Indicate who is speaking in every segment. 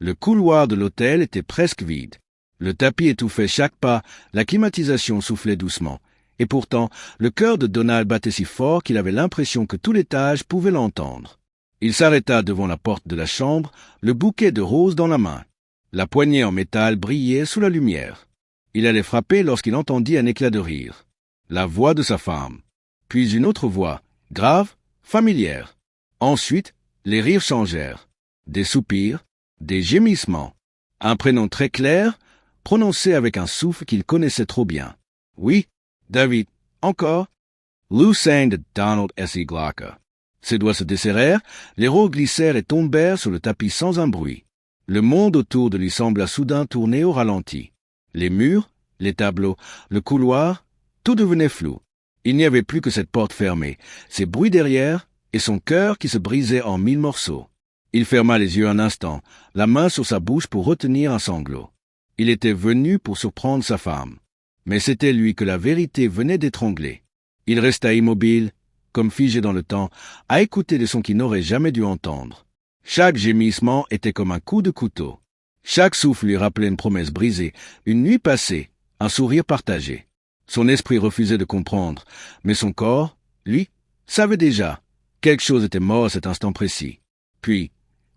Speaker 1: Le couloir de l'hôtel était presque vide. Le tapis étouffait chaque pas, la climatisation soufflait doucement. Et pourtant, le cœur de Donald battait si fort qu'il avait l'impression que tout l'étage pouvait l'entendre. Il s'arrêta devant la porte de la chambre, le bouquet de roses dans la main. La poignée en métal brillait sous la lumière. Il allait frapper lorsqu'il entendit un éclat de rire. La voix de sa femme. Puis une autre voix, grave, familière. Ensuite, les rires changèrent. Des soupirs, des gémissements. Un prénom très clair, prononcé avec un souffle qu'il connaissait trop bien. Oui, David, encore. Lou sang de Donald S. E. Glocker. Ses doigts se desserrèrent, les roses glissèrent et tombèrent sur le tapis sans un bruit. Le monde autour de lui sembla soudain tourner au ralenti. Les murs, les tableaux, le couloir, tout devenait flou. Il n'y avait plus que cette porte fermée, ces bruits derrière et son cœur qui se brisait en 1000 morceaux. Il ferma les yeux un instant, la main sur sa bouche pour retenir un sanglot. Il était venu pour surprendre sa femme. Mais c'était lui que la vérité venait d'étrangler. Il resta immobile, comme figé dans le temps, à écouter des sons qu'il n'aurait jamais dû entendre. Chaque gémissement était comme un coup de couteau. Chaque souffle lui rappelait une promesse brisée, une nuit passée, un sourire partagé. Son esprit refusait de comprendre, mais son corps, lui, savait déjà. Quelque chose était mort à cet instant précis. Puis,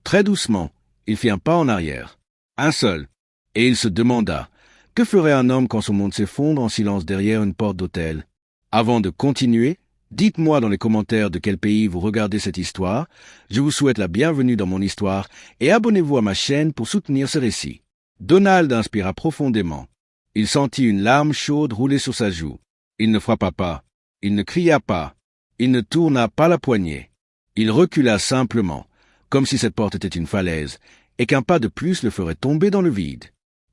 Speaker 1: très doucement, il fit un pas en arrière. Un seul. Et il se demanda, que ferait un homme quand son monde s'effondre en silence derrière une porte d'hôtel? Avant de continuer, dites-moi dans les commentaires de quel pays vous regardez cette histoire. Je vous souhaite la bienvenue dans mon histoire et abonnez-vous à ma chaîne pour soutenir ce récit. Donald inspira profondément. Il sentit une larme chaude rouler sur sa joue. Il ne frappa pas. Il ne cria pas. Il ne tourna pas la poignée. Il recula simplement, comme si cette porte était une falaise, et qu'un pas de plus le ferait tomber dans le vide.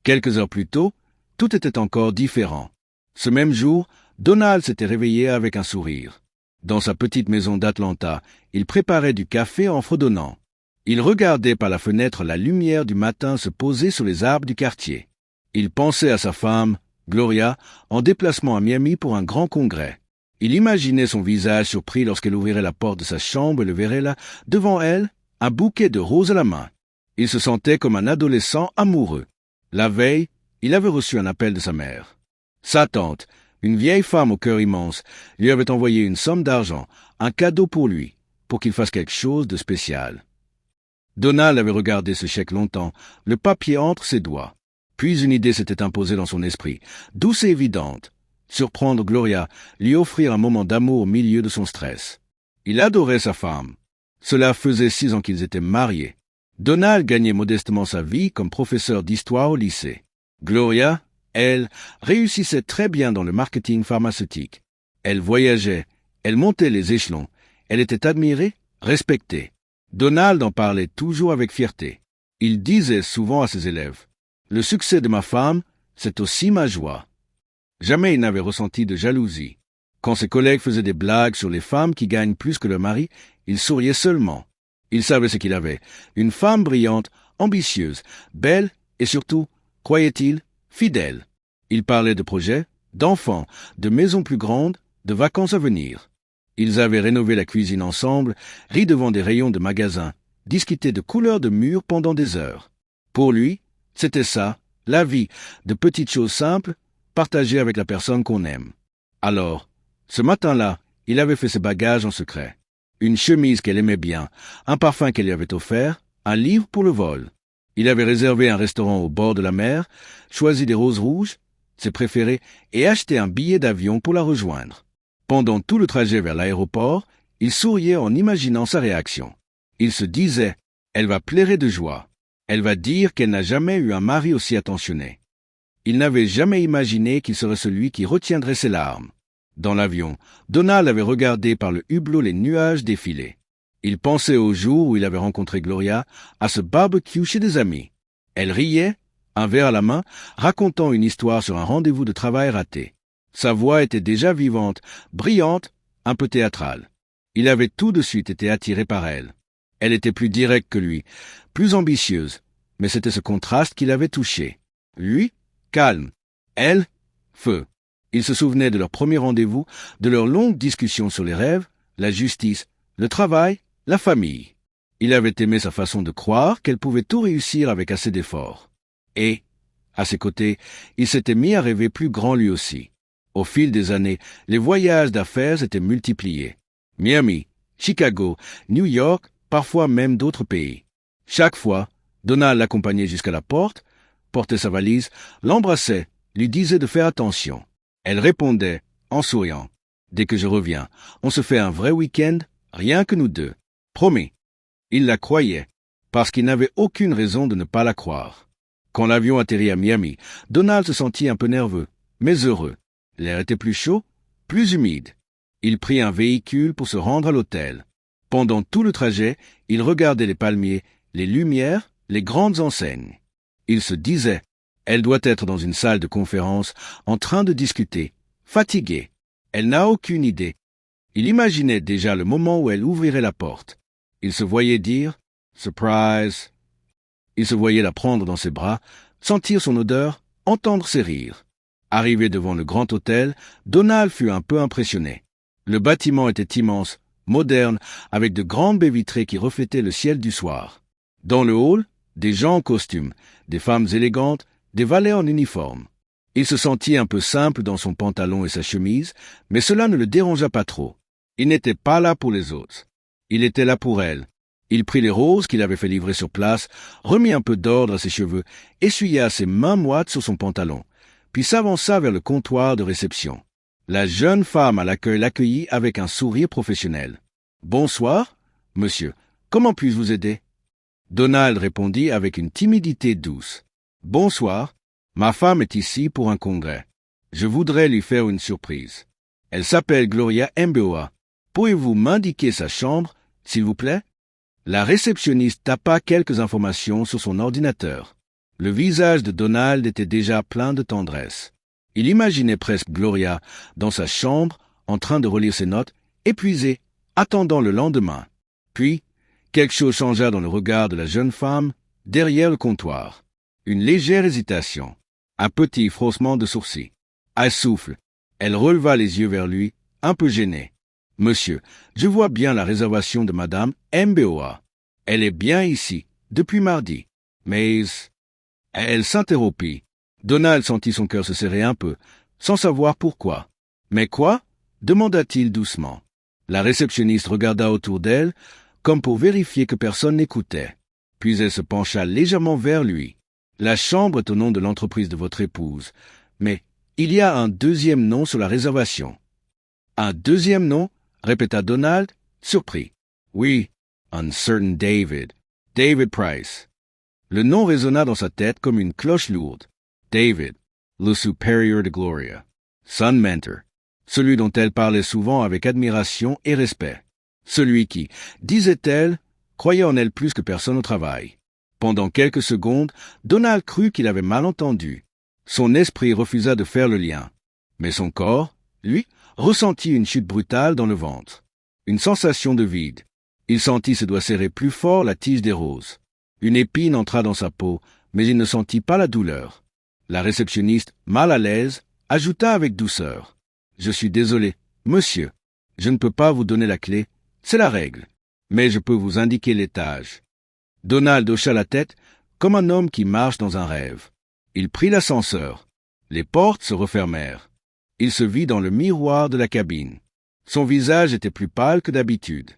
Speaker 1: Quelques heures plus tôt, tout était encore différent. Ce même jour, Donald s'était réveillé avec un sourire. Dans sa petite maison d'Atlanta, il préparait du café en fredonnant. Il regardait par la fenêtre la lumière du matin se poser sur les arbres du quartier. Il pensait à sa femme, Gloria, en déplacement à Miami pour un grand congrès. Il imaginait son visage surpris lorsqu'elle ouvrirait la porte de sa chambre et le verrait là, devant elle, un bouquet de roses à la main. Il se sentait comme un adolescent amoureux. La veille, il avait reçu un appel de sa mère. Sa tante, une vieille femme au cœur immense, lui avait envoyé une somme d'argent, un cadeau pour lui, pour qu'il fasse quelque chose de spécial. Donald avait regardé ce chèque longtemps, le papier entre ses doigts. Puis une idée s'était imposée dans son esprit, douce et évidente. Surprendre Gloria, lui offrir un moment d'amour au milieu de son stress. Il adorait sa femme. Cela faisait 6 ans qu'ils étaient mariés. Donald gagnait modestement sa vie comme professeur d'histoire au lycée. Gloria, elle, réussissait très bien dans le marketing pharmaceutique. Elle voyageait, elle montait les échelons, elle était admirée, respectée. Donald en parlait toujours avec fierté. Il disait souvent à ses élèves, « Le succès de ma femme, c'est aussi ma joie. » Jamais il n'avait ressenti de jalousie. Quand ses collègues faisaient des blagues sur les femmes qui gagnent plus que leur mari, il souriait seulement. Il savait ce qu'il avait, une femme brillante, ambitieuse, belle et surtout, croyait-il, fidèle. Il parlait de projets, d'enfants, de maisons plus grandes, de vacances à venir. Ils avaient rénové la cuisine ensemble, ri devant des rayons de magasins, discuté de couleurs de murs pendant des heures. Pour lui, c'était ça, la vie, de petites choses simples, partagées avec la personne qu'on aime. Alors, ce matin-là, il avait fait ses bagages en secret. Une chemise qu'elle aimait bien, un parfum qu'elle lui avait offert, un livre pour le vol. Il avait réservé un restaurant au bord de la mer, choisi des roses rouges, ses préférées, et acheté un billet d'avion pour la rejoindre. Pendant tout le trajet vers l'aéroport, il souriait en imaginant sa réaction. Il se disait, elle va pleurer de joie. Elle va dire qu'elle n'a jamais eu un mari aussi attentionné. Il n'avait jamais imaginé qu'il serait celui qui retiendrait ses larmes. Dans l'avion, Donald avait regardé par le hublot les nuages défiler. Il pensait au jour où il avait rencontré Gloria, à ce barbecue chez des amis. Elle riait, un verre à la main, racontant une histoire sur un rendez-vous de travail raté. Sa voix était déjà vivante, brillante, un peu théâtrale. Il avait tout de suite été attiré par elle. Elle était plus directe que lui, plus ambitieuse, mais c'était ce contraste qui l'avait touché. Lui, calme. Elle, feu. Il se souvenait de leur premier rendez-vous, de leurs longues discussions sur les rêves, la justice, le travail, la famille. Il avait aimé sa façon de croire qu'elle pouvait tout réussir avec assez d'efforts. Et, à ses côtés, il s'était mis à rêver plus grand lui aussi. Au fil des années, les voyages d'affaires étaient multipliés. Miami, Chicago, New York, parfois même d'autres pays. Chaque fois, Donald l'accompagnait jusqu'à la porte, portait sa valise, l'embrassait, lui disait de faire attention. Elle répondait, en souriant. « Dès que je reviens, on se fait un vrai week-end, rien que nous deux. Promis. » Il la croyait, parce qu'il n'avait aucune raison de ne pas la croire. Quand l'avion atterrit à Miami, Donald se sentit un peu nerveux, mais heureux. L'air était plus chaud, plus humide. Il prit un véhicule pour se rendre à l'hôtel. Pendant tout le trajet, il regardait les palmiers, les lumières, les grandes enseignes. Il se disait, elle doit être dans une salle de conférence, en train de discuter, fatiguée. Elle n'a aucune idée. Il imaginait déjà le moment où elle ouvrirait la porte. Il se voyait dire « Surprise ». Il se voyait la prendre dans ses bras, sentir son odeur, entendre ses rires. Arrivé devant le grand hôtel, Donald fut un peu impressionné. Le bâtiment était immense, moderne, avec de grandes baies vitrées qui reflétaient le ciel du soir. Dans le hall, des gens en costume, des femmes élégantes, des valets en uniforme. Il se sentit un peu simple dans son pantalon et sa chemise, mais cela ne le dérangea pas trop. Il n'était pas là pour les autres. Il était là pour elle. Il prit les roses qu'il avait fait livrer sur place, remit un peu d'ordre à ses cheveux, essuya ses mains moites sur son pantalon, puis s'avança vers le comptoir de réception. La jeune femme à l'accueil l'accueillit avec un sourire professionnel. « Bonsoir, monsieur. Comment puis-je vous aider ?» Donald répondit avec une timidité douce. « Bonsoir. Ma femme est ici pour un congrès. Je voudrais lui faire une surprise. Elle s'appelle Gloria Mboa. Pourriez-vous m'indiquer sa chambre, s'il vous plaît ?» La réceptionniste tapa quelques informations sur son ordinateur. Le visage de Donald était déjà plein de tendresse. Il imaginait presque Gloria dans sa chambre, en train de relire ses notes, épuisée, attendant le lendemain. Puis, quelque chose changea dans le regard de la jeune femme, derrière le comptoir. Une légère hésitation, un petit froncement de sourcils. Un souffle. Elle releva les yeux vers lui, un peu gênée. « Monsieur, je vois bien la réservation de Madame Mboa. Elle est bien ici, depuis mardi. Mais... » Elle s'interrompit. Donald sentit son cœur se serrer un peu, sans savoir pourquoi. « Mais quoi ?» demanda-t-il doucement. La réceptionniste regarda autour d'elle, comme pour vérifier que personne n'écoutait. Puis elle se pencha légèrement vers lui. « La chambre est au nom de l'entreprise de votre épouse, mais il y a un deuxième nom sur la réservation. »« Un deuxième nom ?» répéta Donald, surpris. « Oui, Uncertain David. David Price. » Le nom résonna dans sa tête comme une cloche lourde. David, le supérieur de Gloria. Son mentor. Celui dont elle parlait souvent avec admiration et respect. Celui qui, disait-elle, croyait en elle plus que personne au travail. Pendant quelques secondes, Donald crut qu'il avait mal entendu. Son esprit refusa de faire le lien. Mais son corps, lui, ressentit une chute brutale dans le ventre. Une sensation de vide. Il sentit ses doigts serrer plus fort la tige des roses. Une épine entra dans sa peau, mais il ne sentit pas la douleur. La réceptionniste, mal à l'aise, ajouta avec douceur. « Je suis désolé, monsieur. Je ne peux pas vous donner la clé, c'est la règle. Mais je peux vous indiquer l'étage. » Donald hocha la tête, comme un homme qui marche dans un rêve. Il prit l'ascenseur. Les portes se refermèrent. Il se vit dans le miroir de la cabine. Son visage était plus pâle que d'habitude.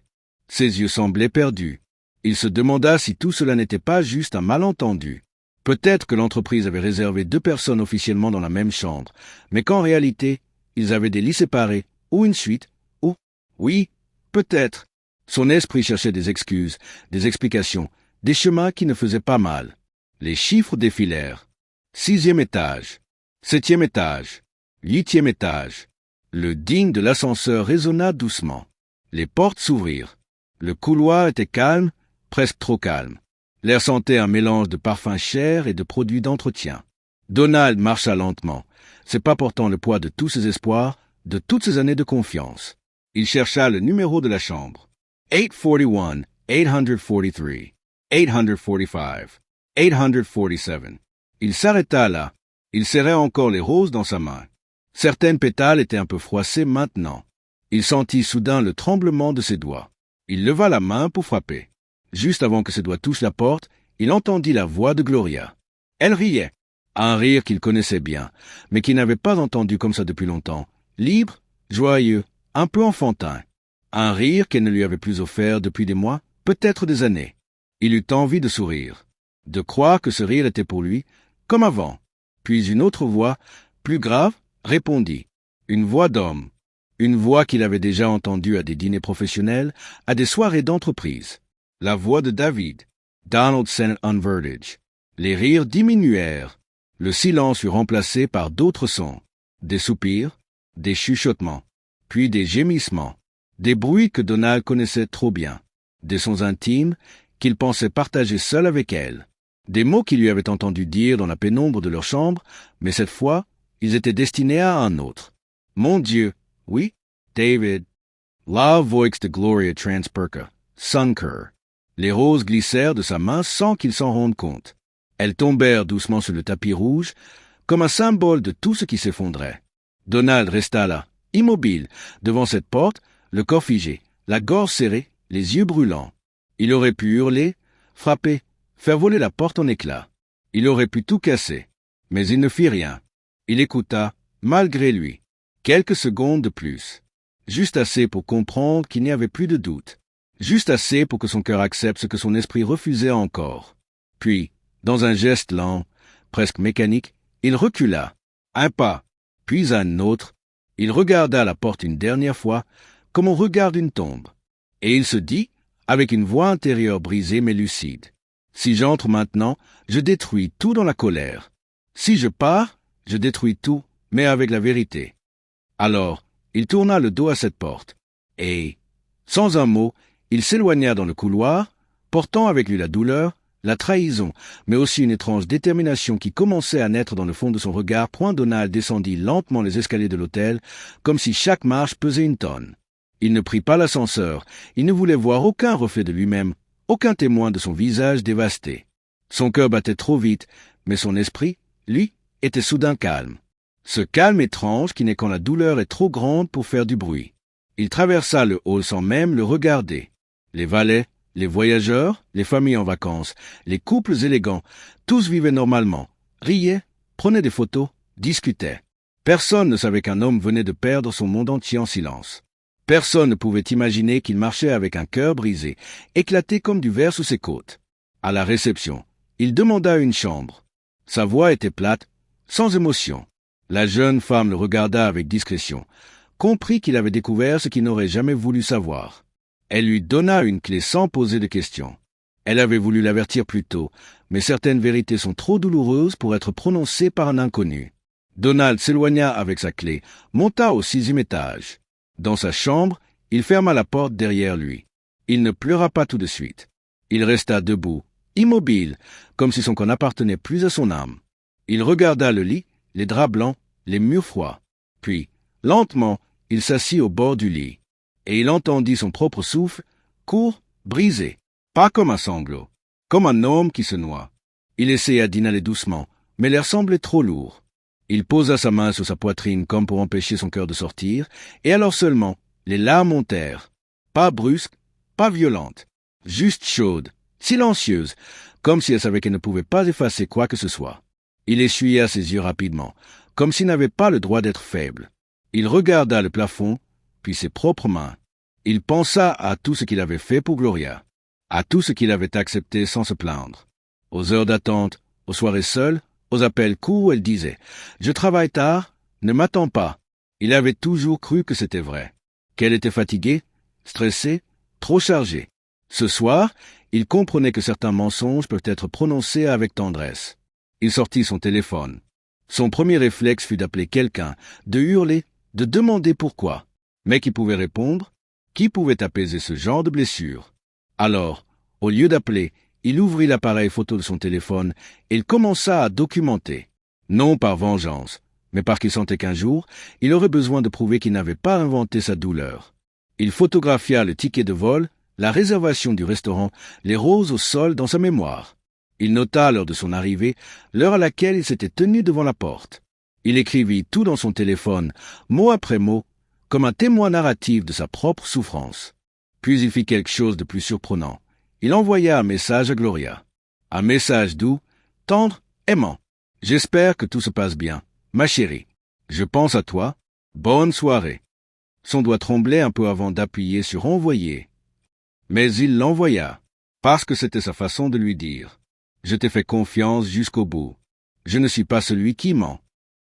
Speaker 1: Ses yeux semblaient perdus. Il se demanda si tout cela n'était pas juste un malentendu. Peut-être que l'entreprise avait réservé 2 personnes officiellement dans la même chambre, mais qu'en réalité, ils avaient des lits séparés, ou une suite, ou... Oui, peut-être. Son esprit cherchait des excuses, des explications, des chemins qui ne faisaient pas mal. Les chiffres défilèrent. 6e étage, 7e étage, 8e étage. Le digne de l'ascenseur résonna doucement. Les portes s'ouvrirent. Le couloir était calme, presque trop calme. L'air sentait un mélange de parfums chers et de produits d'entretien. Donald marcha lentement, ses pas portant le poids de tous ses espoirs, de toutes ses années de confiance. Il chercha le numéro de la chambre. 841, 843, 845, 847. Il s'arrêta là. Il serrait encore les roses dans sa main. Certaines pétales étaient un peu froissées maintenant. Il sentit soudain le tremblement de ses doigts. Il leva la main pour frapper. Juste avant que ses doigts touchent la porte, il entendit la voix de Gloria. Elle riait. Un rire qu'il connaissait bien, mais qu'il n'avait pas entendu comme ça depuis longtemps. Libre, joyeux, un peu enfantin. Un rire qu'elle ne lui avait plus offert depuis des mois, peut-être des années. Il eut envie de sourire, de croire que ce rire était pour lui, comme avant. Puis une autre voix, plus grave, répondit. Une voix d'homme. Une voix qu'il avait déjà entendue à des dîners professionnels, à des soirées d'entreprise. La voix de David. Donald Sennett Unvertage. Les rires diminuèrent. Le silence fut remplacé par d'autres sons. Des soupirs, des chuchotements, puis des gémissements. Des bruits que Donald connaissait trop bien. Des sons intimes qu'il pensait partager seul avec elle. Des mots qu'il lui avait entendu dire dans la pénombre de leur chambre, mais cette fois, ils étaient destinés à un autre. Mon Dieu, oui, David. La voix de Gloria Transperka, Sunker. Les roses glissèrent de sa main sans qu'il s'en rende compte. Elles tombèrent doucement sur le tapis rouge, comme un symbole de tout ce qui s'effondrait. Donald resta là, immobile, devant cette porte, le corps figé, la gorge serrée, les yeux brûlants. Il aurait pu hurler, frapper, faire voler la porte en éclats. Il aurait pu tout casser, mais il ne fit rien. Il écouta, malgré lui, quelques secondes de plus. Juste assez pour comprendre qu'il n'y avait plus de doute. Juste assez pour que son cœur accepte ce que son esprit refusait encore. Puis, dans un geste lent, presque mécanique, il recula. Un pas, puis un autre. Il regarda la porte une dernière fois, comme on regarde une tombe. Et il se dit, avec une voix intérieure brisée mais lucide. Si j'entre maintenant, je détruis tout dans la colère. Si je pars, je détruis tout, mais avec la vérité. Alors, il tourna le dos à cette porte. Et, sans un mot, il s'éloigna dans le couloir, portant avec lui la douleur, la trahison, mais aussi une étrange détermination qui commençait à naître dans le fond de son regard. Donald descendit lentement les escaliers de l'hôtel, comme si chaque marche pesait une tonne. Il ne prit pas l'ascenseur, il ne voulait voir aucun reflet de lui-même, aucun témoin de son visage dévasté. Son cœur battait trop vite, mais son esprit, lui, était soudain calme. Ce calme étrange qui n'est quand la douleur est trop grande pour faire du bruit. Il traversa le hall sans même le regarder. Les valets, les voyageurs, les familles en vacances, les couples élégants, tous vivaient normalement, riaient, prenaient des photos, discutaient. Personne ne savait qu'un homme venait de perdre son monde entier en silence. Personne ne pouvait imaginer qu'il marchait avec un cœur brisé, éclaté comme du verre sous ses côtes. À la réception, il demanda une chambre. Sa voix était plate, sans émotion. La jeune femme le regarda avec discrétion, comprit qu'il avait découvert ce qu'il n'aurait jamais voulu savoir. Elle lui donna une clé sans poser de questions. Elle avait voulu l'avertir plus tôt, mais certaines vérités sont trop douloureuses pour être prononcées par un inconnu. Donald s'éloigna avec sa clé, monta au 6e étage. Dans sa chambre, il ferma la porte derrière lui. Il ne pleura pas tout de suite. Il resta debout, immobile, comme si son corps n'appartenait plus à son âme. Il regarda le lit, les draps blancs, les murs froids. Puis, lentement, il s'assit au bord du lit. Et il entendit son propre souffle, court, brisé, pas comme un sanglot, comme un homme qui se noie. Il essaya d'inhaler doucement, mais l'air semblait trop lourd. Il posa sa main sur sa poitrine comme pour empêcher son cœur de sortir, et alors seulement, les larmes montèrent. Pas brusques, pas violentes, juste chaudes, silencieuses, comme si elle savait qu'elle ne pouvait pas effacer quoi que ce soit. Il essuya ses yeux rapidement, comme s'il n'avait pas le droit d'être faible. Il regarda le plafond, puis ses propres mains. Il pensa à tout ce qu'il avait fait pour Gloria, à tout ce qu'il avait accepté sans se plaindre. Aux heures d'attente, aux soirées seules, aux appels courts où elle disait « Je travaille tard, ne m'attends pas ». Il avait toujours cru que c'était vrai, qu'elle était fatiguée, stressée, trop chargée. Ce soir, il comprenait que certains mensonges peuvent être prononcés avec tendresse. Il sortit son téléphone. Son premier réflexe fut d'appeler quelqu'un, de hurler, de demander pourquoi. Mais qui pouvait répondre? Qui pouvait apaiser ce genre de blessure? Alors, au lieu d'appeler, il ouvrit l'appareil photo de son téléphone et il commença à documenter. Non par vengeance, mais parce qu'il sentait qu'un jour, il aurait besoin de prouver qu'il n'avait pas inventé sa douleur. Il photographia le ticket de vol, la réservation du restaurant, les roses au sol dans sa mémoire. Il nota lors de son arrivée l'heure à laquelle il s'était tenu devant la porte. Il écrivit tout dans son téléphone, mot après mot, comme un témoin narratif de sa propre souffrance. Puis il fit quelque chose de plus surprenant. il envoya un message à Gloria. Un message doux, tendre, aimant. « J'espère que tout se passe bien, ma chérie. Je pense à toi. Bonne soirée. » Son doigt tremblait un peu avant d'appuyer sur « Envoyer ». Mais il l'envoya, parce que c'était sa façon de lui dire « Je t'ai fait confiance jusqu'au bout. Je ne suis pas celui qui ment. »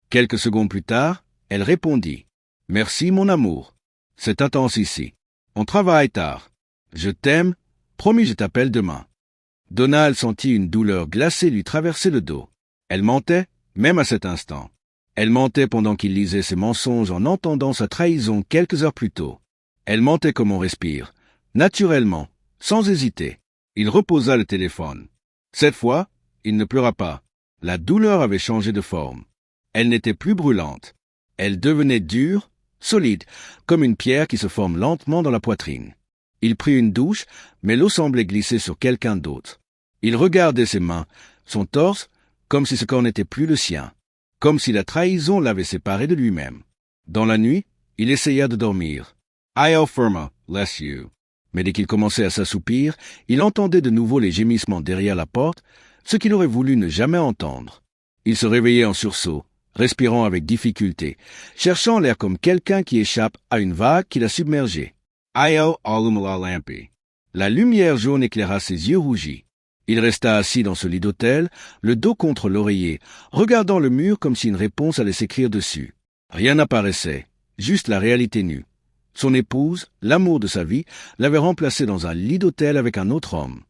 Speaker 1: Quelques secondes plus tard, elle répondit « Merci mon amour. C'est intense ici. On travaille tard. Je t'aime. Promis, je t'appelle demain. » Donald sentit une douleur glacée lui traverser le dos. Elle mentait, même à cet instant. Elle mentait pendant qu'il lisait ses mensonges en entendant sa trahison quelques heures plus tôt. Elle mentait comme on respire, naturellement, sans hésiter. Il reposa le téléphone. Cette fois, il ne pleura pas. La douleur avait changé de forme. Elle n'était plus brûlante. Elle devenait dure, solide, comme une pierre qui se forme lentement dans la poitrine. Il prit une douche, mais l'eau semblait glisser sur quelqu'un d'autre. Il regardait ses mains, son torse, comme si ce corps n'était plus le sien, comme si la trahison l'avait séparé de lui-même. Dans la nuit, il essaya de dormir. « I'll firma, bless you. » Mais dès qu'il commençait à s'assoupir, il entendait de nouveau les gémissements derrière la porte, ce qu'il aurait voulu ne jamais entendre. Il se réveillait en sursaut, respirant avec difficulté, cherchant l'air comme quelqu'un qui échappe à une vague qui l'a submergé. « I'll alumla lampi. » La lumière jaune éclaira ses yeux rougis. Il resta assis dans ce lit d'hôtel, le dos contre l'oreiller, regardant le mur comme si une réponse allait s'écrire dessus. Rien n'apparaissait, juste la réalité nue. Son épouse, l'amour de sa vie, l'avait remplacé dans un lit d'hôtel avec un autre homme.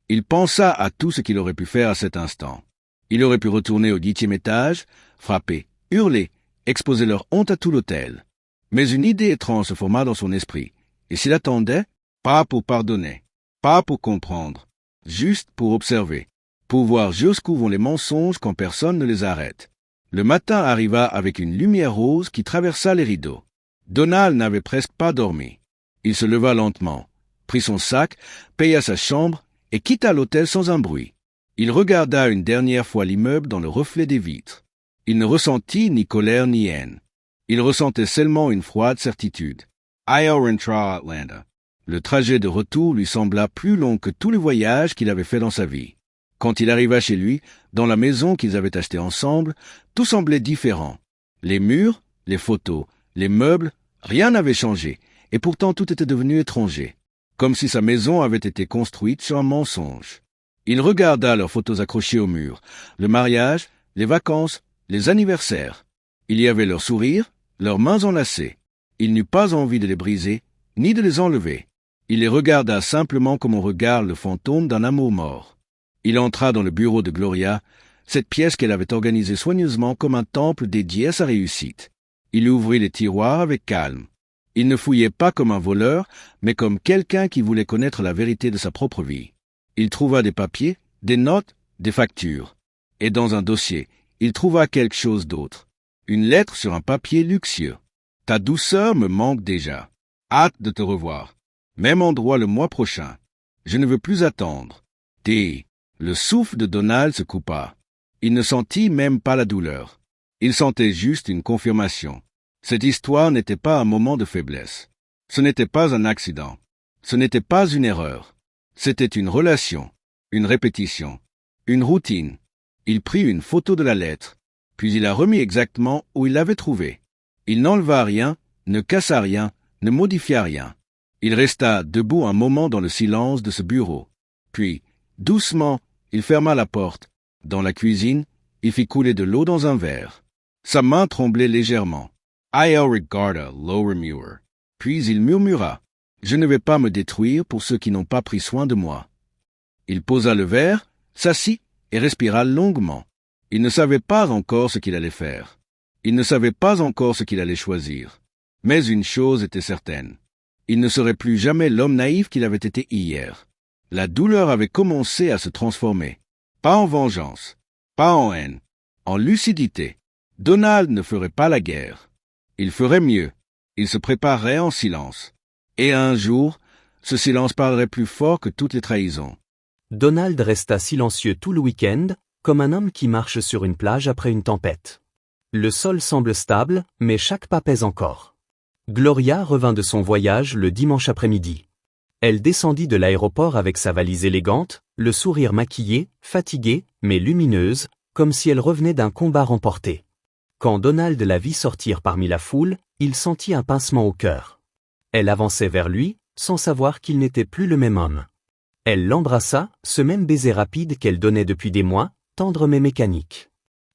Speaker 1: Il pensa à tout ce qu'il aurait pu faire à cet instant. Il aurait pu retourner au 10e étage, frapper, hurler, exposer leur honte à tout l'hôtel. Mais une idée étrange se forma dans son esprit, et s'il attendait, pas pour pardonner, pas pour comprendre, juste pour observer, pour voir jusqu'où vont les mensonges quand personne ne les arrête. Le matin arriva avec une lumière rose qui traversa les rideaux. Donald n'avait presque pas dormi. Il se leva lentement, prit son sac, paya sa chambre et quitta l'hôtel sans un bruit. Il regarda une dernière fois l'immeuble dans le reflet des vitres. Il ne ressentit ni colère ni haine. Il ressentait seulement une froide certitude. I'll rentra Atlanta. Le trajet de retour lui sembla plus long que tous les voyages qu'il avait faits dans sa vie. Quand il arriva chez lui, dans la maison qu'ils avaient achetée ensemble, tout semblait différent. Les murs, les photos, les meubles, rien n'avait changé, et pourtant tout était devenu étranger, comme si sa maison avait été construite sur un mensonge. Il regarda leurs photos accrochées au mur, le mariage, les vacances, les anniversaires. Il y avait leurs sourires, leurs mains enlacées. Il n'eut pas envie de les briser, ni de les enlever. Il les regarda simplement comme on regarde le fantôme d'un amour mort. Il entra dans le bureau de Gloria, cette pièce qu'elle avait organisée soigneusement comme un temple dédié à sa réussite. Il ouvrit les tiroirs avec calme. Il ne fouillait pas comme un voleur, mais comme quelqu'un qui voulait connaître la vérité de sa propre vie. Il trouva des papiers, des notes, des factures. Et dans un dossier, il trouva quelque chose d'autre. Une lettre sur un papier luxueux. « Ta douceur me manque déjà. Hâte de te revoir. Même endroit le mois prochain. Je ne veux plus attendre. T. » Le souffle de Donald se coupa. Il ne sentit même pas la douleur. Il sentait juste une confirmation. Cette histoire n'était pas un moment de faiblesse. Ce n'était pas un accident. Ce n'était pas une erreur. C'était une relation, une répétition, une routine. Il prit une photo de la lettre, puis il la remit exactement où il l'avait trouvée. Il n'enleva rien, ne cassa rien, ne modifia rien. Il resta debout un moment dans le silence de ce bureau. Puis, doucement, il ferma la porte. Dans la cuisine, il fit couler de l'eau dans un verre. Sa main tremblait légèrement. I'll regard a lower mirror. Puis il murmura. Je ne vais pas me détruire pour ceux qui n'ont pas pris soin de moi. Il posa le verre, s'assit et respira longuement. Il ne savait pas encore ce qu'il allait faire. Il ne savait pas encore ce qu'il allait choisir. Mais une chose était certaine. Il ne serait plus jamais l'homme naïf qu'il avait été hier. La douleur avait commencé à se transformer. Pas en vengeance, pas en haine, en lucidité. Donald ne ferait pas la guerre. Il ferait mieux. Il se préparerait en silence. Et un jour, ce silence parlerait plus fort que toutes les trahisons.
Speaker 2: Donald resta silencieux tout le week-end, comme un homme qui marche sur une plage après une tempête. Le sol semble stable, mais chaque pas pèse encore. Gloria revint de son voyage le dimanche après-midi. Elle descendit de l'aéroport avec sa valise élégante, le sourire maquillé, fatiguée, mais lumineuse, comme si elle revenait d'un combat remporté. Quand Donald la vit sortir parmi la foule, il sentit un pincement au cœur. Elle avançait vers lui, sans savoir qu'il n'était plus le même homme. Elle l'embrassa, ce même baiser rapide qu'elle donnait depuis des mois, tendre mais mécanique.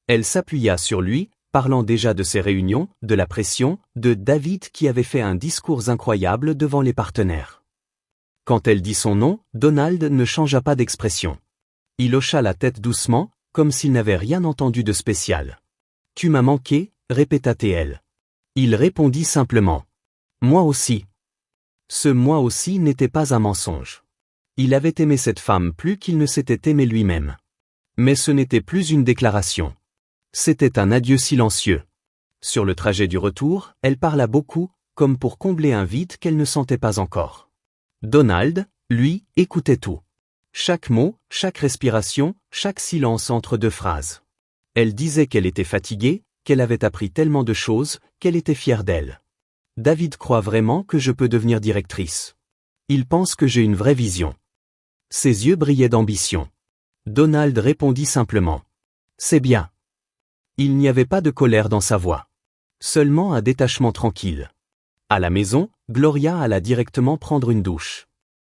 Speaker 2: Elle s'appuya sur lui, parlant déjà de ses réunions, de la pression, de David qui avait fait un discours incroyable devant les partenaires. Quand elle dit son nom, Donald ne changea pas d'expression. Il hocha la tête doucement, comme s'il n'avait rien entendu de spécial. « Tu m'as manqué » répéta-t-elle. Il répondit simplement. « Moi aussi. » Ce « moi aussi » n'était pas un mensonge. Il avait aimé cette femme plus qu'il ne s'était aimé lui-même. Mais ce n'était plus une déclaration. C'était un adieu silencieux. Sur le trajet du retour, elle parla beaucoup, comme pour combler un vide qu'elle ne sentait pas encore. Donald, lui, écoutait tout. Chaque mot, chaque respiration, chaque silence entre deux phrases. Elle disait qu'elle était fatiguée, qu'elle avait appris tellement de choses, qu'elle était fière d'elle. David croit vraiment que je peux devenir directrice. Il pense que j'ai une vraie vision. Ses yeux brillaient d'ambition. Donald répondit simplement. C'est bien. Il n'y avait pas de colère dans sa voix. Seulement un détachement tranquille. À la maison, Gloria alla directement prendre une douche.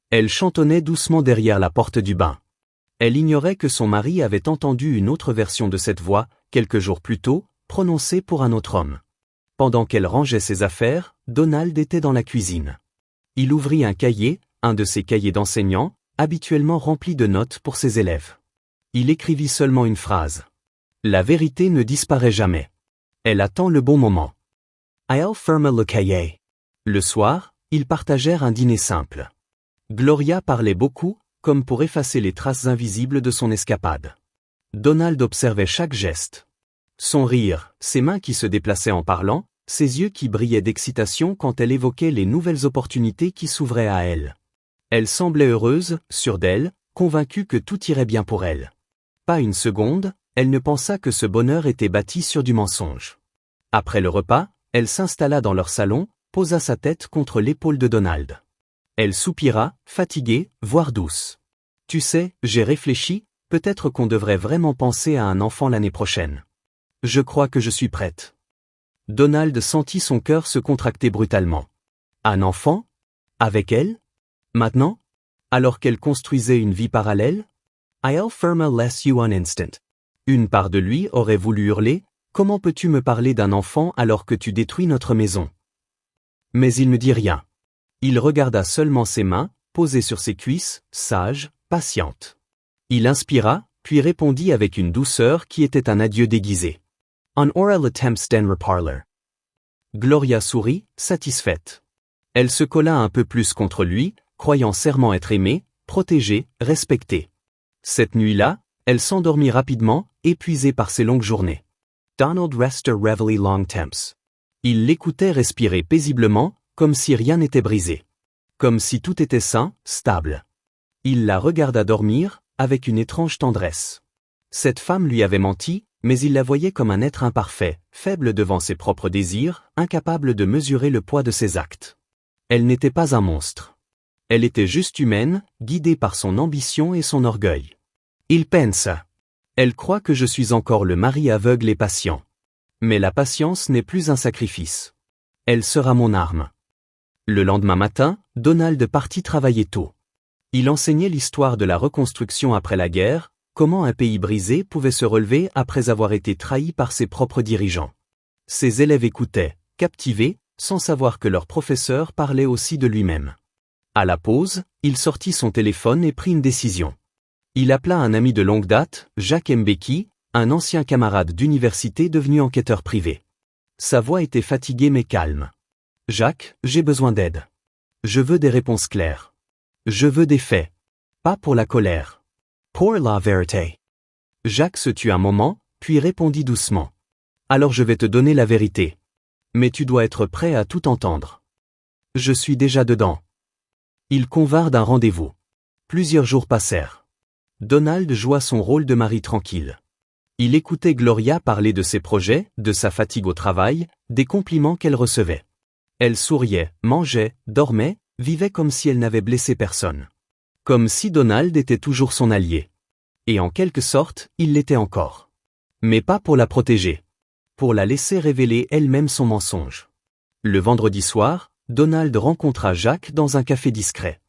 Speaker 2: Elle chantonnait doucement derrière la porte du bain. Elle ignorait que son mari avait entendu une autre version de cette voix, quelques jours plus tôt, prononcée pour un autre homme. Pendant qu'elle rangeait ses affaires, Donald était dans la cuisine. Il ouvrit un cahier, un de ses cahiers d'enseignant, habituellement rempli de notes pour ses élèves. Il écrivit seulement une phrase. La vérité ne disparaît jamais. Elle attend le bon moment. I'll ferme le cahier. Le soir, ils partagèrent un dîner simple. Gloria parlait beaucoup, comme pour effacer les traces invisibles de son escapade. Donald observait chaque geste. Son rire, ses mains qui se déplaçaient en parlant, ses yeux qui brillaient d'excitation quand elle évoquait les nouvelles opportunités qui s'ouvraient à elle. Elle semblait heureuse, sûre d'elle, convaincue que tout irait bien pour elle. Pas une seconde, elle ne pensa que ce bonheur était bâti sur du mensonge. Après le repas, elle s'installa dans leur salon, posa sa tête contre l'épaule de Donald. Elle soupira, fatiguée, voire douce. « Tu sais, j'ai réfléchi, peut-être qu'on devrait vraiment penser à un enfant l'année prochaine. Je crois que je suis prête. » Donald sentit son cœur se contracter brutalement. Un enfant? Avec elle? Maintenant? Alors qu'elle construisait une vie parallèle? I'll firma less you an instant. Une part de lui aurait voulu hurler, « Comment peux-tu me parler d'un enfant alors que tu détruis notre maison ?» Mais il ne dit rien. Il regarda seulement ses mains, posées sur ses cuisses, sages, patientes. Il inspira, puis répondit avec une douceur qui était un adieu déguisé. On oral attempts den reparler. Gloria sourit, satisfaite. Elle se colla un peu plus contre lui, croyant serment être aimée, protégée, respectée. Cette nuit-là, elle s'endormit rapidement, épuisée par ses longues journées. Donald rested reveille long temps. Il l'écoutait respirer paisiblement, comme si rien n'était brisé. Comme si tout était sain, stable. Il la regarda dormir, avec une étrange tendresse. Cette femme lui avait menti, mais il la voyait comme un être imparfait, faible devant ses propres désirs, incapable de mesurer le poids de ses actes. Elle n'était pas un monstre. Elle était juste humaine, guidée par son ambition et son orgueil. Il pensa. Elle croit que je suis encore le mari aveugle et patient. Mais la patience n'est plus un sacrifice. Elle sera mon arme. Le lendemain matin, Donald partit travailler tôt. Il enseignait l'histoire de la reconstruction après la guerre, comment un pays brisé pouvait se relever après avoir été trahi par ses propres dirigeants. Ses élèves écoutaient, captivés, sans savoir que leur professeur parlait aussi de lui-même. À la pause, il sortit son téléphone et prit une décision. Il appela un ami de longue date, Jacques Mbeki, un ancien camarade d'université devenu enquêteur privé. Sa voix était fatiguée mais calme. « Jacques, j'ai besoin d'aide. Je veux des réponses claires. Je veux des faits. Pas pour la colère. Pour la vérité. » Jacques se tut un moment, puis répondit doucement. « Alors je vais te donner la vérité. Mais tu dois être prêt à tout entendre. Je suis déjà dedans. » Ils convinrent d'un rendez-vous. Plusieurs jours passèrent. Donald joua son rôle de mari tranquille. Il écoutait Gloria parler de ses projets, de sa fatigue au travail, des compliments qu'elle recevait. Elle souriait, mangeait, dormait, vivait comme si elle n'avait blessé personne. Comme si Donald était toujours son allié. Et en quelque sorte, il l'était encore. Mais pas pour la protéger. Pour la laisser révéler elle-même son mensonge. Le vendredi soir, Donald rencontra Jack dans un café discret.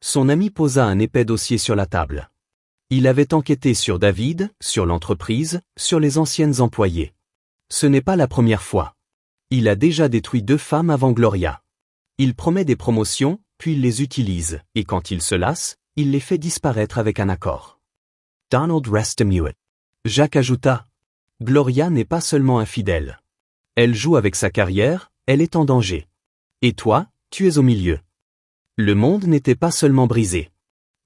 Speaker 2: Son ami posa un épais dossier sur la table. Il avait enquêté sur David, sur l'entreprise, sur les anciennes employées. Ce n'est pas la première fois. Il a déjà détruit 2 femmes avant Gloria. Il promet des promotions, puis il les utilise, et quand il se lasse, il les fait disparaître avec un accord. Donald reste muet. Jack ajouta. Gloria n'est pas seulement infidèle. Elle joue avec sa carrière, elle est en danger. Et toi, tu es au milieu. Le monde n'était pas seulement brisé.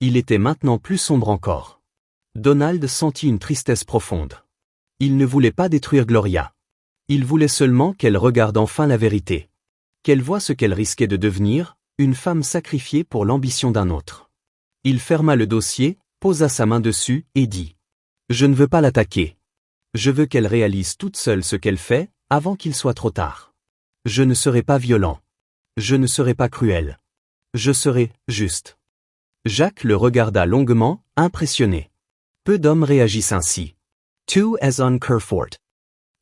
Speaker 2: Il était maintenant plus sombre encore. Donald sentit une tristesse profonde. Il ne voulait pas détruire Gloria. Il voulait seulement qu'elle regarde enfin la vérité. Qu'elle voie ce qu'elle risquait de devenir, une femme sacrifiée pour l'ambition d'un autre. Il ferma le dossier, posa sa main dessus et dit « Je ne veux pas l'attaquer. Je veux qu'elle réalise toute seule ce qu'elle fait, avant qu'il soit trop tard. Je ne serai pas violent. Je ne serai pas cruel. Je serai juste. » Jack le regarda longuement, impressionné. Peu d'hommes réagissent ainsi. Tu es un cœur fort.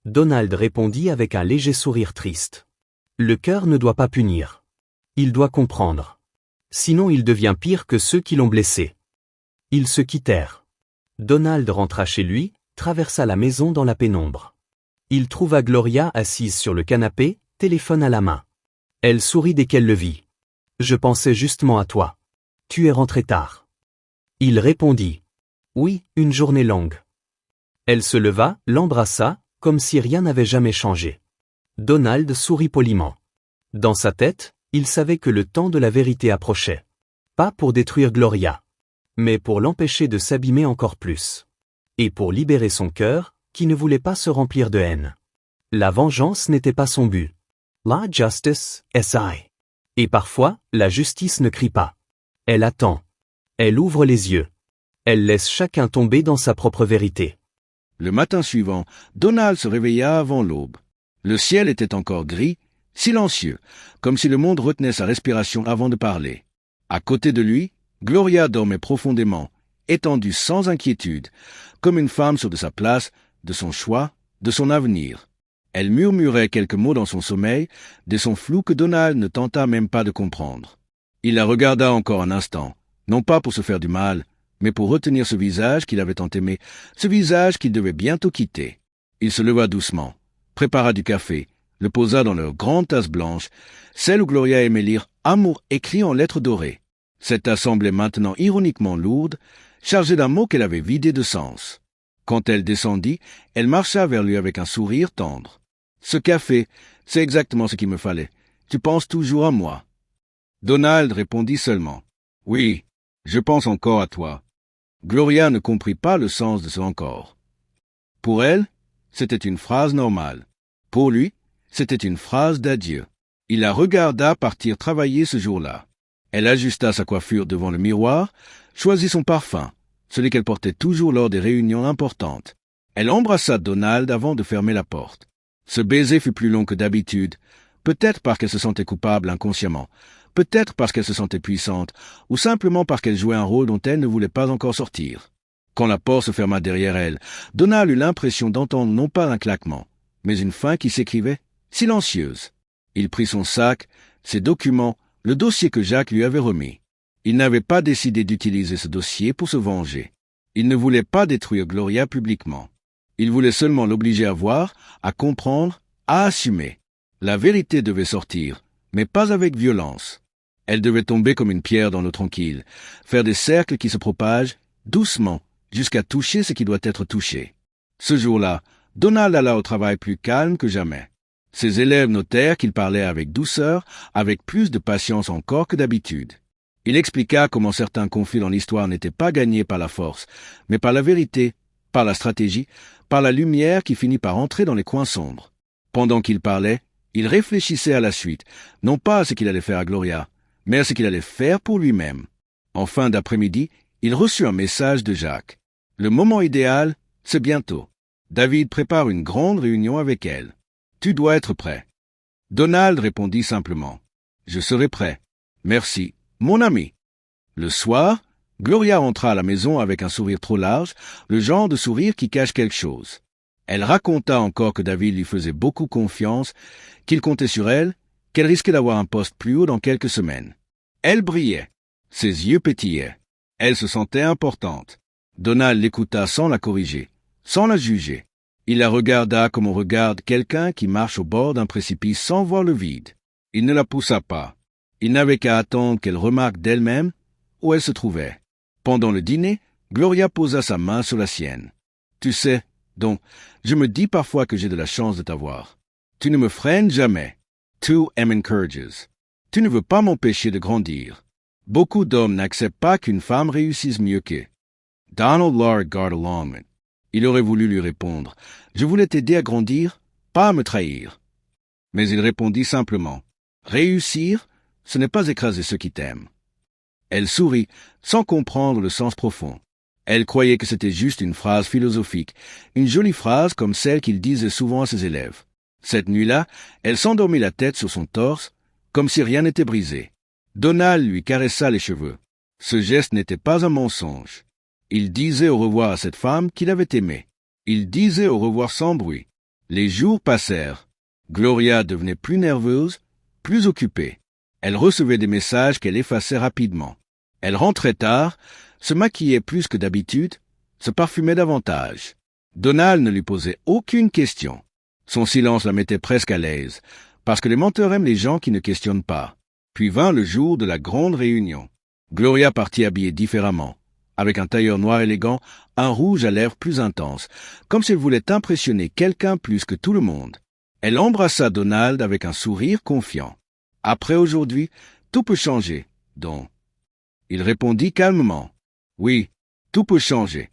Speaker 2: Donald répondit avec un léger sourire triste. Le cœur ne doit pas punir. Il doit comprendre. Sinon il devient pire que ceux qui l'ont blessé. Ils se quittèrent. Donald rentra chez lui, traversa la maison dans la pénombre. Il trouva Gloria assise sur le canapé, téléphone à la main. Elle sourit dès qu'elle le vit. « Je pensais justement à toi. Tu es rentré tard. » Il répondit. « Oui, une journée longue. » Elle se leva, l'embrassa, comme si rien n'avait jamais changé. Donald sourit poliment. Dans sa tête, il savait que le temps de la vérité approchait. Pas pour détruire Gloria, mais pour l'empêcher de s'abîmer encore plus. Et pour libérer son cœur, qui ne voulait pas se remplir de haine. La vengeance n'était pas son but. La justice est. Et parfois, la justice ne crie pas. Elle attend. Elle ouvre les yeux. Elle laisse chacun tomber dans sa propre vérité.
Speaker 1: Le matin suivant, Donald se réveilla avant l'aube. Le ciel était encore gris, silencieux, comme si le monde retenait sa respiration avant de parler. À côté de lui, Gloria dormait profondément, étendue sans inquiétude, comme une femme sûre de sa place, de son choix, de son avenir. Elle murmurait quelques mots dans son sommeil, des sons flous que Donald ne tenta même pas de comprendre. Il la regarda encore un instant, non pas pour se faire du mal, mais pour retenir ce visage qu'il avait tant aimé, ce visage qu'il devait bientôt quitter. Il se leva doucement, prépara du café, le posa dans leur grande tasse blanche, celle où Gloria aimait lire « Amour écrit en lettres dorées ». Cette tasse semblait maintenant ironiquement lourde, chargée d'un mot qu'elle avait vidé de sens. Quand elle descendit, elle marcha vers lui avec un sourire tendre. « Ce café, c'est exactement ce qu'il me fallait. Tu penses toujours à moi. » Donald répondit seulement. « Oui, je pense encore à toi. » Gloria ne comprit pas le sens de ce « encore ». Pour elle, c'était une phrase normale. Pour lui, c'était une phrase d'adieu. Il la regarda partir travailler ce jour-là. Elle ajusta sa coiffure devant le miroir, choisit son parfum, celui qu'elle portait toujours lors des réunions importantes. Elle embrassa Donald avant de fermer la porte. Ce baiser fut plus long que d'habitude, peut-être parce qu'elle se sentait coupable inconsciemment, peut-être parce qu'elle se sentait puissante, ou simplement parce qu'elle jouait un rôle dont elle ne voulait pas encore sortir. Quand la porte se ferma derrière elle, Donald eut l'impression d'entendre non pas un claquement, mais une fin qui s'écrivait, silencieuse. Il prit son sac, ses documents, le dossier que Jack lui avait remis. Il n'avait pas décidé d'utiliser ce dossier pour se venger. Il ne voulait pas détruire Gloria publiquement. Il voulait seulement l'obliger à voir, à comprendre, à assumer. La vérité devait sortir, mais pas avec violence. Elle devait tomber comme une pierre dans l'eau tranquille, faire des cercles qui se propagent, doucement, jusqu'à toucher ce qui doit être touché. Ce jour-là, Donald alla au travail plus calme que jamais. Ses élèves notèrent qu'il parlait avec douceur, avec plus de patience encore que d'habitude. Il expliqua comment certains conflits dans l'histoire n'étaient pas gagnés par la force, mais par la vérité, par la stratégie, par la lumière qui finit par entrer dans les coins sombres. Pendant qu'il parlait, il réfléchissait à la suite, non pas à ce qu'il allait faire à Gloria, mais à ce qu'il allait faire pour lui-même. En fin d'après-midi, il reçut un message de Jack. Le moment idéal, c'est bientôt. David prépare une grande réunion avec elle. Tu dois être prêt. Donald répondit simplement. Je serai prêt. Merci, mon ami. Le soir, Gloria rentra à la maison avec un sourire trop large, le genre de sourire qui cache quelque chose. Elle raconta encore que David lui faisait beaucoup confiance, qu'il comptait sur elle, qu'elle risquait d'avoir un poste plus haut dans quelques semaines. Elle brillait. Ses yeux pétillaient. Elle se sentait importante. Donald l'écouta sans la corriger, sans la juger. Il la regarda comme on regarde quelqu'un qui marche au bord d'un précipice sans voir le vide. Il ne la poussa pas. Il n'avait qu'à attendre qu'elle remarque d'elle-même où elle se trouvait. Pendant le dîner, Gloria posa sa main sur la sienne. « Tu sais, donc, je me dis parfois que j'ai de la chance de t'avoir. Tu ne me freines jamais. Tu m'encourages. Tu ne veux pas m'empêcher de grandir. Beaucoup d'hommes n'acceptent pas qu'une femme réussisse mieux qu'eux. » Donald Lord got along with. Il aurait voulu lui répondre « Je voulais t'aider à grandir, pas à me trahir. » Mais il répondit simplement « Réussir, ce n'est pas écraser ceux qui t'aiment. » Elle sourit, sans comprendre le sens profond. Elle croyait que c'était juste une phrase philosophique, une jolie phrase comme celle qu'il disait souvent à ses élèves. Cette nuit-là, elle s'endormit la tête sur son torse, comme si rien n'était brisé. Donald lui caressa les cheveux. Ce geste n'était pas un mensonge. Il disait au revoir à cette femme qu'il avait aimée. Il disait au revoir sans bruit. Les jours passèrent. Gloria devenait plus nerveuse, plus occupée. Elle recevait des messages qu'elle effaçait rapidement. Elle rentrait tard, se maquillait plus que d'habitude, se parfumait davantage. Donald ne lui posait aucune question. Son silence la mettait presque à l'aise, parce que les menteurs aiment les gens qui ne questionnent pas. Puis vint le jour de la grande réunion. Gloria partit habillée différemment, avec un tailleur noir élégant, un rouge à lèvres plus intense, comme si elle voulait impressionner quelqu'un plus que tout le monde. Elle embrassa Donald avec un sourire confiant. Après aujourd'hui, tout peut changer, donc. Il répondit calmement. Oui, tout peut changer.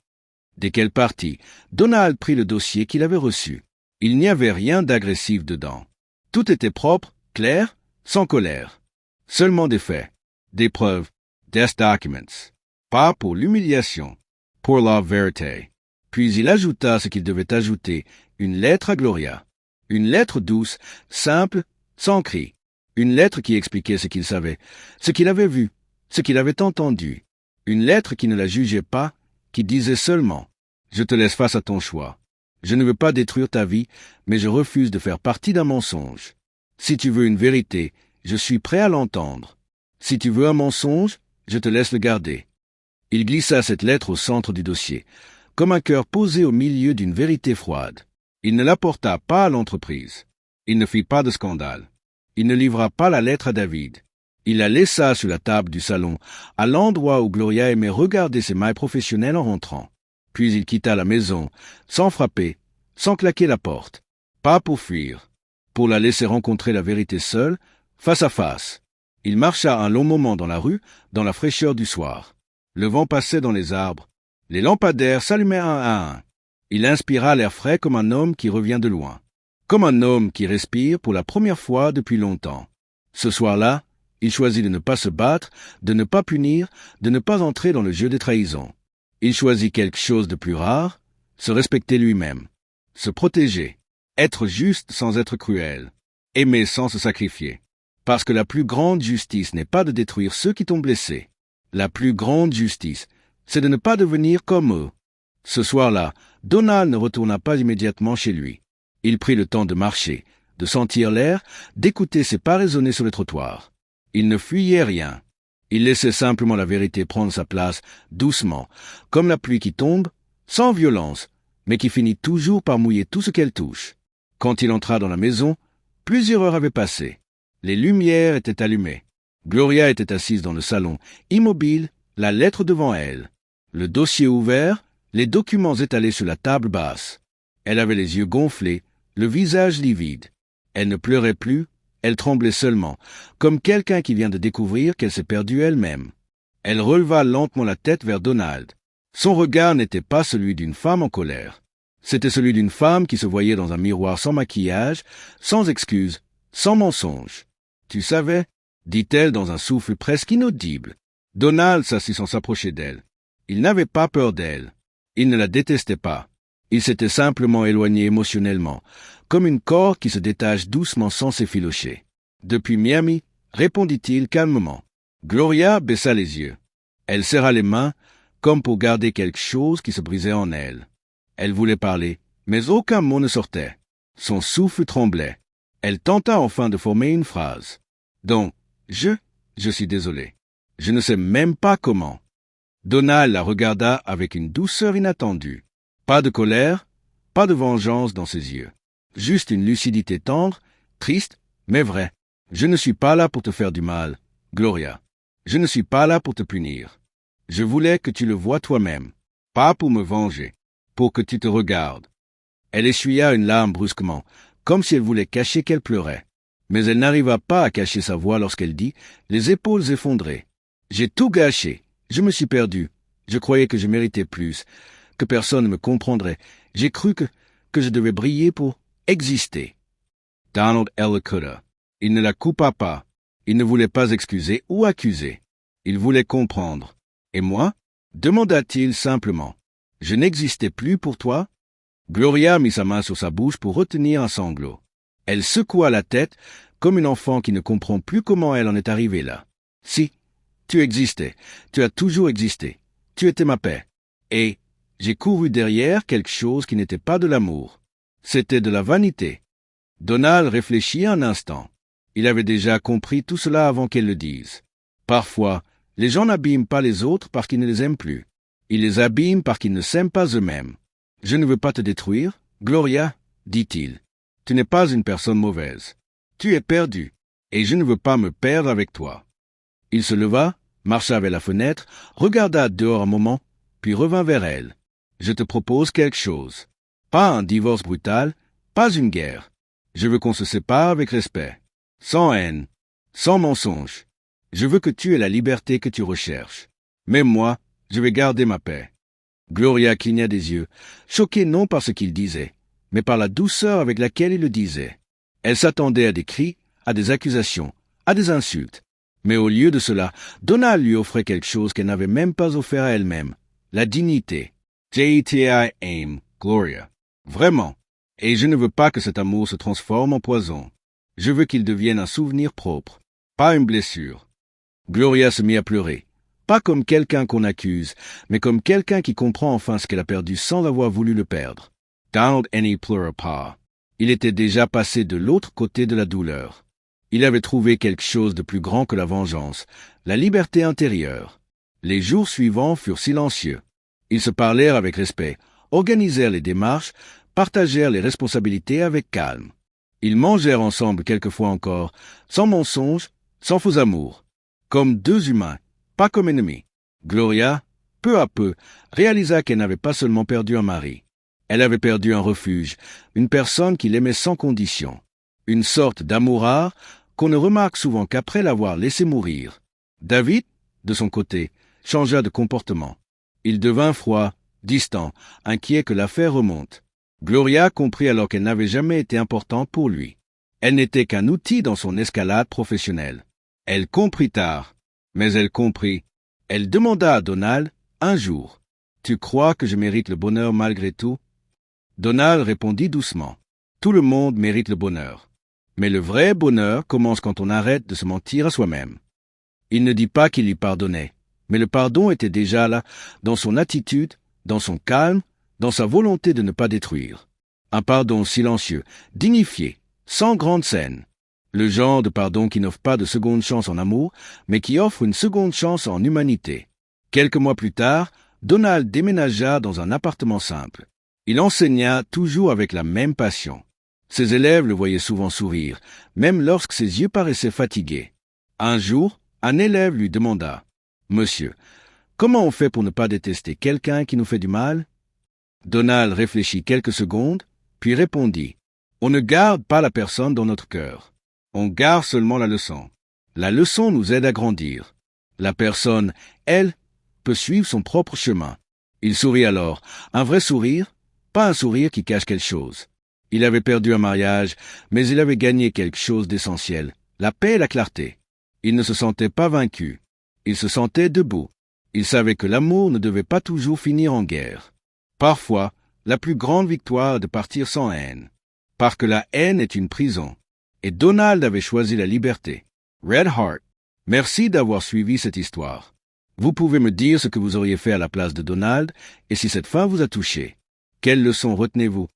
Speaker 1: Dès qu'elle partit, Donald prit le dossier qu'il avait reçu. Il n'y avait rien d'agressif dedans. Tout était propre, clair, sans colère. Seulement des faits, des preuves, des documents. Pas pour l'humiliation, pour la vérité. Puis il ajouta ce qu'il devait ajouter, une lettre à Gloria. Une lettre douce, simple, sans cri. Une lettre qui expliquait ce qu'il savait, ce qu'il avait vu, ce qu'il avait entendu. Une lettre qui ne la jugeait pas, qui disait seulement « Je te laisse face à ton choix. Je ne veux pas détruire ta vie, mais je refuse de faire partie d'un mensonge. Si tu veux une vérité, je suis prêt à l'entendre. Si tu veux un mensonge, je te laisse le garder. » Il glissa cette lettre au centre du dossier, comme un cœur posé au milieu d'une vérité froide. Il ne l'apporta pas à l'entreprise. Il ne fit pas de scandale. Il ne livra pas la lettre à David. Il la laissa sur la table du salon, à l'endroit où Gloria aimait regarder ses mailles professionnelles en rentrant. Puis il quitta la maison, sans frapper, sans claquer la porte. Pas pour fuir, pour la laisser rencontrer la vérité seule, face à face. Il marcha un long moment dans la rue, dans la fraîcheur du soir. Le vent passait dans les arbres. Les lampadaires s'allumaient un à un. Il inspira l'air frais comme un homme qui revient de loin. Comme un homme qui respire pour la première fois depuis longtemps. Ce soir-là, il choisit de ne pas se battre, de ne pas punir, de ne pas entrer dans le jeu des trahisons. Il choisit quelque chose de plus rare, se respecter lui-même, se protéger, être juste sans être cruel, aimer sans se sacrifier. Parce que la plus grande justice n'est pas de détruire ceux qui t'ont blessé. La plus grande justice, c'est de ne pas devenir comme eux. Ce soir-là, Donald ne retourna pas immédiatement chez lui. Il prit le temps de marcher, de sentir l'air, d'écouter ses pas résonner sur le trottoir. Il ne fuyait rien. Il laissait simplement la vérité prendre sa place, doucement, comme la pluie qui tombe, sans violence, mais qui finit toujours par mouiller tout ce qu'elle touche. Quand il entra dans la maison, plusieurs heures avaient passé. Les lumières étaient allumées. Gloria était assise dans le salon, immobile, la lettre devant elle. Le dossier ouvert, les documents étalés sur la table basse. Elle avait les yeux gonflés, le visage livide. Elle ne pleurait plus, elle tremblait seulement, comme quelqu'un qui vient de découvrir qu'elle s'est perdue elle-même. Elle releva lentement la tête vers Donald. Son regard n'était pas celui d'une femme en colère. C'était celui d'une femme qui se voyait dans un miroir sans maquillage, sans excuse, sans mensonge. « Tu savais ?» dit-elle dans un souffle presque inaudible. Donald s'assit sans s'approcher d'elle. Il n'avait pas peur d'elle. Il ne la détestait pas. Il s'était simplement éloigné émotionnellement, comme une corde qui se détache doucement sans s'effilocher. « Depuis Miami ?» répondit-il calmement. Gloria baissa les yeux. Elle serra les mains, comme pour garder quelque chose qui se brisait en elle. Elle voulait parler, mais aucun mot ne sortait. Son souffle tremblait. Elle tenta enfin de former une phrase. Donc, je suis désolé. Je ne sais même pas comment. Donald la regarda avec une douceur inattendue. Pas de colère, pas de vengeance dans ses yeux. Juste une lucidité tendre, triste, mais vraie. Je ne suis pas là pour te faire du mal, Gloria. Je ne suis pas là pour te punir. Je voulais que tu le voies toi-même, pas pour me venger, pour que tu te regardes. Elle essuya une larme brusquement, comme si elle voulait cacher qu'elle pleurait. Mais elle n'arriva pas à cacher sa voix lorsqu'elle dit, les épaules effondrées. J'ai tout gâché. Je me suis perdu. Je croyais que je méritais plus, que personne ne me comprendrait. J'ai cru que je devais briller pour exister. Donald Ellicott. Il ne la coupa pas. Il ne voulait pas excuser ou accuser. Il voulait comprendre. Et moi? Demanda-t-il simplement. Je n'existais plus pour toi? Gloria mit sa main sur sa bouche pour retenir un sanglot. Elle secoua la tête comme une enfant qui ne comprend plus comment elle en est arrivée là. Si, tu existais, tu as toujours existé, tu étais ma paix. Et j'ai couru derrière quelque chose qui n'était pas de l'amour. C'était de la vanité. Donald réfléchit un instant. Il avait déjà compris tout cela avant qu'elle le dise. Parfois, les gens n'abîment pas les autres parce qu'ils ne les aiment plus. Ils les abîment parce qu'ils ne s'aiment pas eux-mêmes. Je ne veux pas te détruire, Gloria, dit-il. Tu n'es pas une personne mauvaise. Tu es perdue, et je ne veux pas me perdre avec toi. Il se leva, marcha vers la fenêtre, regarda dehors un moment, puis revint vers elle. Je te propose quelque chose. Pas un divorce brutal, pas une guerre. Je veux qu'on se sépare avec respect, sans haine, sans mensonge. Je veux que tu aies la liberté que tu recherches. Mais moi, je vais garder ma paix. Gloria cligna des yeux, choquée non par ce qu'il disait, mais par la douceur avec laquelle il le disait. Elle s'attendait à des cris, à des accusations, à des insultes. Mais au lieu de cela, Donald lui offrait quelque chose qu'elle n'avait même pas offert à elle-même, la dignité. J.T.I.M. Gloria. Vraiment. Et je ne veux pas que cet amour se transforme en poison. Je veux qu'il devienne un souvenir propre, pas une blessure. Gloria se mit à pleurer. Pas comme quelqu'un qu'on accuse, mais comme quelqu'un qui comprend enfin ce qu'elle a perdu sans avoir voulu le perdre. Donald n'y pleura pas. Il était déjà passé de l'autre côté de la douleur. Il avait trouvé quelque chose de plus grand que la vengeance, la liberté intérieure. Les jours suivants furent silencieux. Ils se parlèrent avec respect, organisèrent les démarches, partagèrent les responsabilités avec calme. Ils mangèrent ensemble quelquefois encore, sans mensonge, sans faux amour, comme deux humains, pas comme ennemis. Gloria, peu à peu, réalisa qu'elle n'avait pas seulement perdu un mari. Elle avait perdu un refuge, une personne qui l'aimait sans condition, une sorte d'amour rare qu'on ne remarque souvent qu'après l'avoir laissé mourir. David, de son côté, changea de comportement. Il devint froid, distant, inquiet que l'affaire remonte. Gloria comprit alors qu'elle n'avait jamais été importante pour lui. Elle n'était qu'un outil dans son escalade professionnelle. Elle comprit tard, mais elle comprit. Elle demanda à Donald, un jour, « Tu crois que je mérite le bonheur malgré tout ?» Donald répondit doucement, « Tout le monde mérite le bonheur. Mais le vrai bonheur commence quand on arrête de se mentir à soi-même. » Il ne dit pas qu'il lui pardonnait, mais le pardon était déjà là, dans son attitude, dans son calme, dans sa volonté de ne pas détruire. Un pardon silencieux, dignifié, sans grande scène. Le genre de pardon qui n'offre pas de seconde chance en amour, mais qui offre une seconde chance en humanité. Quelques mois plus tard, Donald déménagea dans un appartement simple. Il enseigna toujours avec la même passion. Ses élèves le voyaient souvent sourire, même lorsque ses yeux paraissaient fatigués. Un jour, un élève lui demanda, « Monsieur, comment on fait pour ne pas détester quelqu'un qui nous fait du mal ?» Donald réfléchit quelques secondes, puis répondit, « On ne garde pas la personne dans notre cœur. On garde seulement la leçon. La leçon nous aide à grandir. La personne, elle, peut suivre son propre chemin. » Il sourit alors, un vrai sourire, pas un sourire qui cache quelque chose. Il avait perdu un mariage, mais il avait gagné quelque chose d'essentiel, la paix et la clarté. Il ne se sentait pas vaincu. Il se sentait debout. Il savait que l'amour ne devait pas toujours finir en guerre. Parfois, la plus grande victoire est de partir sans haine. Parce que la haine est une prison. Et Donald avait choisi la liberté. Red Heart. Merci d'avoir suivi cette histoire. Vous pouvez me dire ce que vous auriez fait à la place de Donald et si cette fin vous a touché. Quelle leçon retenez-vous?